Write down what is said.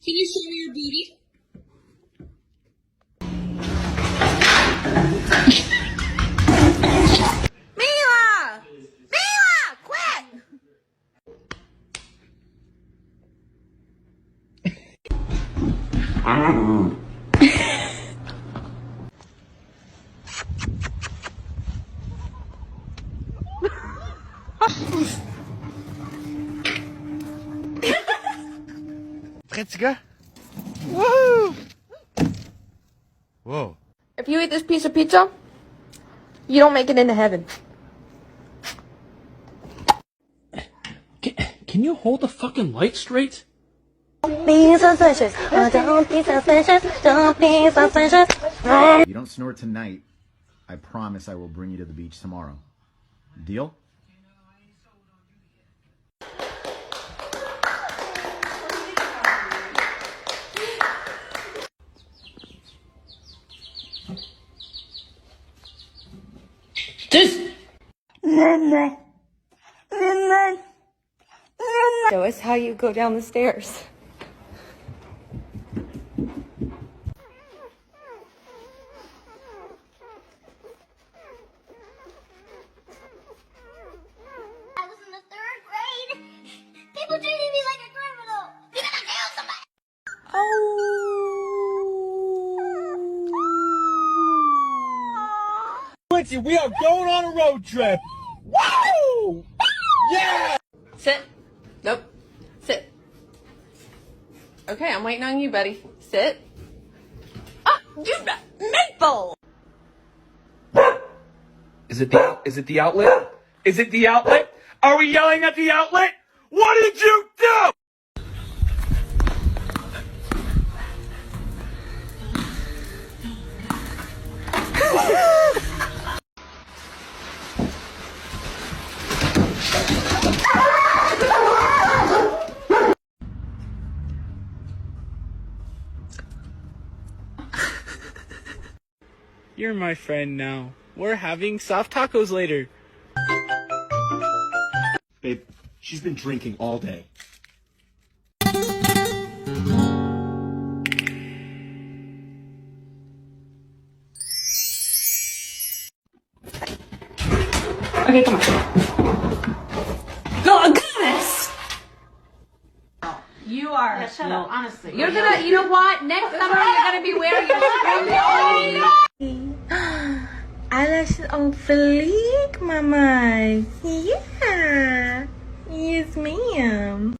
Can you show me your booty? Mila! Mila! Quit! Pretziger? Woohoo! Whoa. If you eat this piece of pizza, you don't make it into heaven. Can you hold the fucking light straight? Don't be suspicious. Don't be suspicious. Don't be suspicious. If you don't snore tonight, I promise I will bring you to the beach tomorrow. Deal? Show us how you go down the stairs. I was in the 3rd grade. People treated me like a criminal. You're gonna kill somebody. Quincy, we are going on a road trip. Woo! Yeah! Sit. Nope. Sit. Okay, I'm waiting on you, buddy. Sit. Ah, you Maple! Is it the outlet? Is it the outlet? Are we yelling at the outlet? What did you do? You're my friend now. We're having soft tacos later. Babe, she's been drinking all day. Okay, come on. No, goodness! You are. Yeah, shut up, honestly. You're gonna, you know what? Next summer you're gonna be wearing your string. Eyelashes on fleek, mama. Yeah. Yes, ma'am.